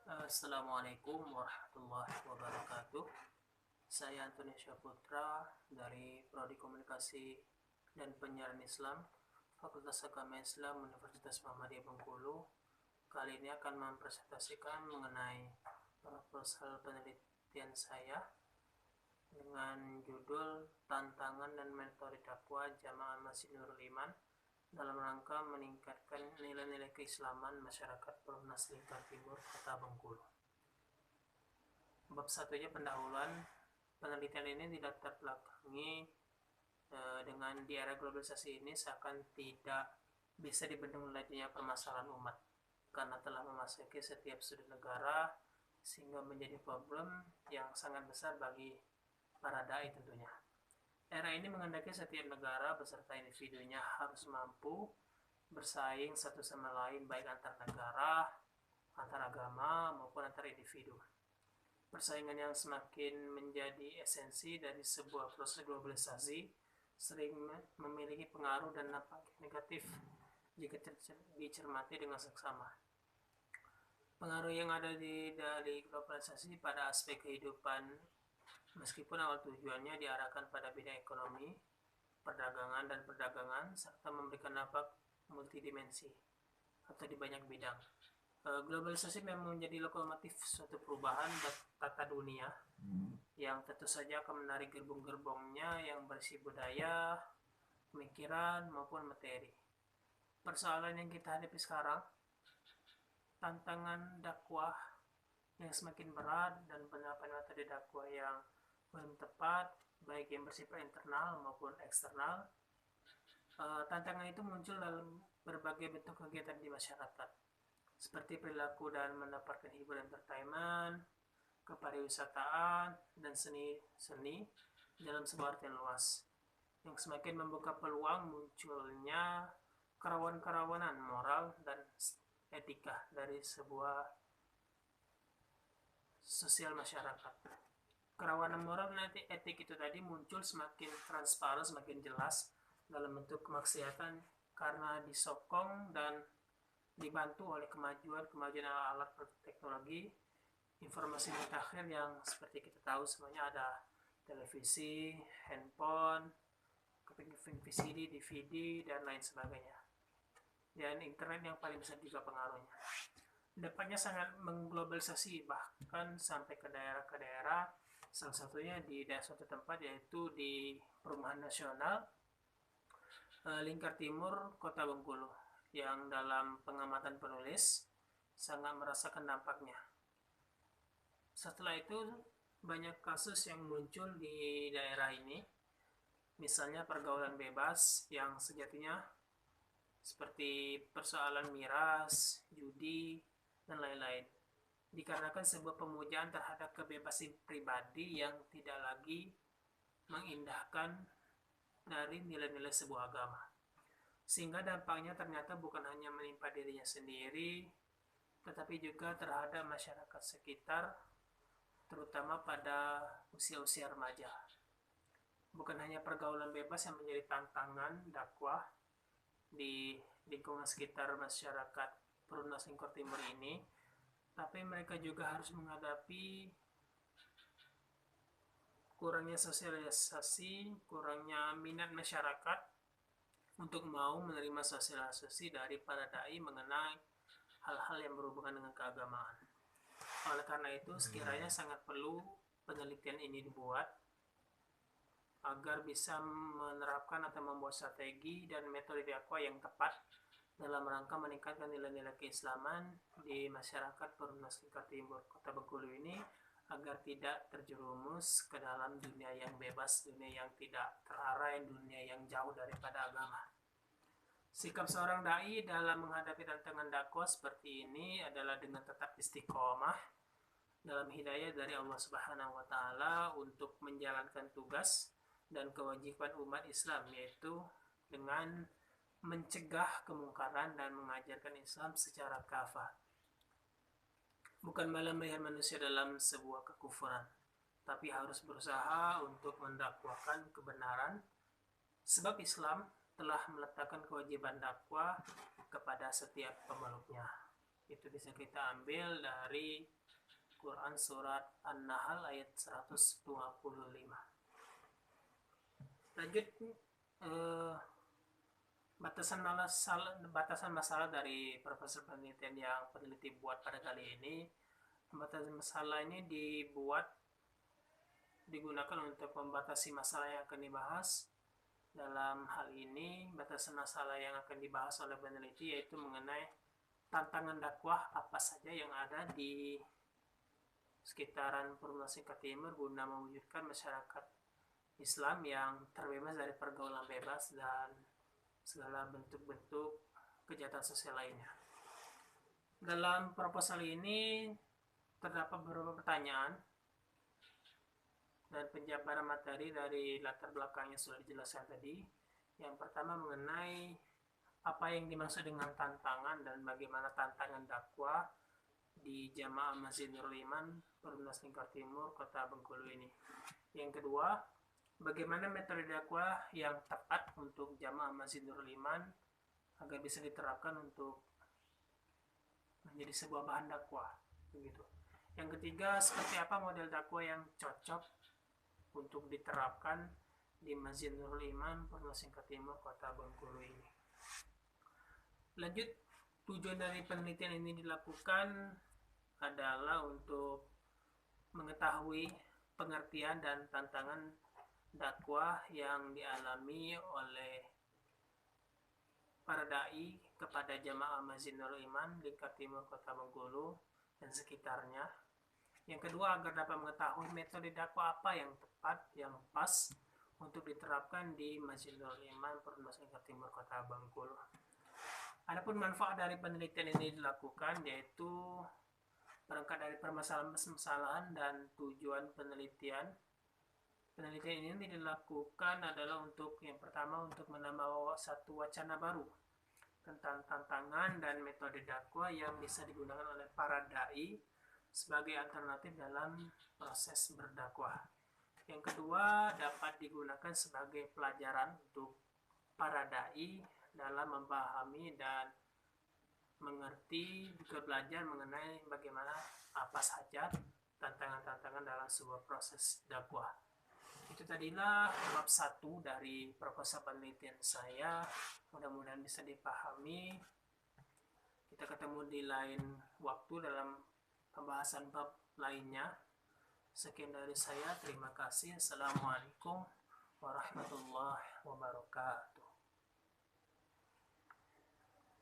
Assalamualaikum warahmatullahi wabarakatuh. Saya Antoni Syaputra dari Prodi Komunikasi dan Penyiaran Islam, Fakultas Agama Islam Universitas Muhammadiyah Bengkulu. Kali ini akan mempresentasikan mengenai proposal penelitian saya dengan judul Tantangan dan Metode Dakwah Jamaah Masjid Nurul Iman dalam rangka meningkatkan nilai-nilai keislaman masyarakat Perumnas Lingkar Timur Kota Bengkulu. Bab satunya pendahuluan. Penelitian ini dilatar belakangi dengan di era globalisasi ini seakan tidak bisa dibendung lagi permasalahan umat karena telah memasuki setiap sudut negara, sehingga menjadi problem yang sangat besar bagi para dai tentunya. Era ini menghendaki setiap negara beserta individunya harus mampu bersaing satu sama lain, baik antar negara, antar agama, maupun antar individu. Persaingan yang semakin menjadi esensi dari sebuah proses globalisasi sering memiliki pengaruh dan dampak negatif jika dicermati dengan seksama. Pengaruh yang ada dari globalisasi pada aspek kehidupan, meskipun awal tujuannya diarahkan pada bidang ekonomi, perdagangan, serta memberikan dampak multidimensi atau di banyak bidang. Globalisasi memang menjadi lokomotif suatu perubahan tata dunia yang tentu saja akan menarik gerbong-gerbongnya yang berisi budaya, pemikiran, maupun materi. Persoalan yang kita hadapi sekarang, tantangan dakwah yang semakin berat dan penerapan metode dakwah yang belum tepat, baik yang bersifat internal maupun eksternal. Tantangan itu muncul dalam berbagai bentuk kegiatan di masyarakat, seperti perilaku dan mendapatkan hiburan entertainment, kepariwisataan, dan seni dalam sebuah artian luas, yang semakin membuka peluang munculnya kerawanan moral dan etika dari sebuah sosial masyarakat. Kerawanan moral dan etik itu tadi muncul semakin transparan, semakin jelas dalam bentuk kemaksiatan karena disokong dan dibantu oleh kemajuan alat teknologi informasi mutakhir yang seperti kita tahu semuanya ada televisi, handphone, VCD, DVD, dan lain sebagainya. Dan internet yang paling besar juga pengaruhnya. Dampaknya sangat mengglobalisasi, bahkan sampai ke daerah, salah satunya di daerah suatu tempat, yaitu di Perumahan Nasional Lingkar Timur Kota Bengkulu, yang dalam pengamatan penulis sangat merasakan dampaknya. Setelah itu banyak kasus yang muncul di daerah ini, misalnya pergaulan bebas yang sejatinya seperti persoalan miras, judi, dan lain-lain, dikarenakan sebuah pemujaan terhadap kebebasan pribadi yang tidak lagi mengindahkan dari nilai-nilai sebuah agama. Sehingga dampaknya ternyata bukan hanya menimpa dirinya sendiri, tetapi juga terhadap masyarakat sekitar, terutama pada usia-usia remaja. Bukan hanya pergaulan bebas yang menjadi tantangan dakwah di lingkungan sekitar masyarakat Perumnas Lingkar Timur ini, tapi mereka juga harus menghadapi kurangnya sosialisasi, kurangnya minat masyarakat untuk mau menerima sosialisasi dari para dai mengenai hal-hal yang berhubungan dengan keagamaan. Oleh karena itu, sekiranya sangat perlu penelitian ini dibuat agar bisa menerapkan atau membuat strategi dan metode dakwah yang tepat dalam rangka meningkatkan nilai-nilai keislaman di masyarakat Perumnas Lingkar Timur Kota Bengkulu ini, agar tidak terjerumus ke dalam dunia yang bebas, dunia yang tidak terarah, dunia yang jauh daripada agama. Sikap seorang dai dalam menghadapi tantangan dakwah seperti ini adalah dengan tetap istiqomah dalam hidayah dari Allah Subhanahu wa Ta'ala untuk menjalankan tugas dan kewajiban umat Islam, yaitu dengan mencegah kemungkaran dan mengajarkan Islam secara kafah, bukan malah melihat manusia dalam sebuah kekufuran, tapi harus berusaha untuk mendakwahkan kebenaran, sebab Islam telah meletakkan kewajiban dakwah kepada setiap pemeluknya. Itu bisa kita ambil dari Quran surat An-Nahl ayat 125. Lanjut, batasan masalah dari Profesor penelitian yang peneliti buat pada kali ini. Batasan masalah ini digunakan untuk membatasi masalah yang akan dibahas. Dalam hal ini, batasan masalah yang akan dibahas oleh peneliti yaitu mengenai tantangan dakwah apa saja yang ada di sekitaran Perumnas Singkat Timur guna mewujudkan masyarakat Islam yang terbebas dari pergaulan bebas dan segala bentuk-bentuk kejahatan sosial lainnya. Dalam proposal ini terdapat beberapa pertanyaan dan penjabaran materi dari latar belakang yang sudah dijelaskan tadi. Yang pertama mengenai apa yang dimaksud dengan tantangan dan bagaimana tantangan dakwah di Jamaah Masjid Nurul Iman Perumnas Lingkar Timur Kota Bengkulu ini. Yang kedua, bagaimana metode dakwah yang tepat untuk Jamaah Masjid Nurul Iman agar bisa diterapkan untuk menjadi sebuah bahan dakwah, begitu. Yang ketiga, seperti apa model dakwah yang cocok untuk diterapkan di Masjid Nurul Iman Perumnas Lingkar Timur Kota Bengkulu ini. Lanjut, tujuan dari penelitian ini dilakukan adalah untuk mengetahui pengertian dan tantangan dakwah yang dialami oleh para dai kepada jamaah Masjid Nurul Iman Lingkar Timur Kota Bengkulu dan sekitarnya. Yang kedua, agar dapat mengetahui metode dakwah apa yang tepat, yang pas untuk diterapkan di Masjid Nurul Iman Perumnas Lingkar Timur Kota Bengkulu. Adapun manfaat dari penelitian ini dilakukan yaitu berangkat dari permasalahan dan tujuan penelitian. Penelitian ini dilakukan adalah untuk yang pertama untuk menambah satu wacana baru tentang tantangan dan metode dakwah yang bisa digunakan oleh para dai sebagai alternatif dalam proses berdakwah. Yang kedua, dapat digunakan sebagai pelajaran untuk para dai dalam memahami dan mengerti, juga belajar mengenai bagaimana apa saja tantangan-tantangan dalam sebuah proses dakwah. Itu tadilah bab 1 dari proposal penelitian saya. Mudah-mudahan bisa dipahami. Kita ketemu di lain waktu dalam pembahasan bab lainnya. Sekian dari saya. Terima kasih. Assalamualaikum warahmatullahi wabarakatuh.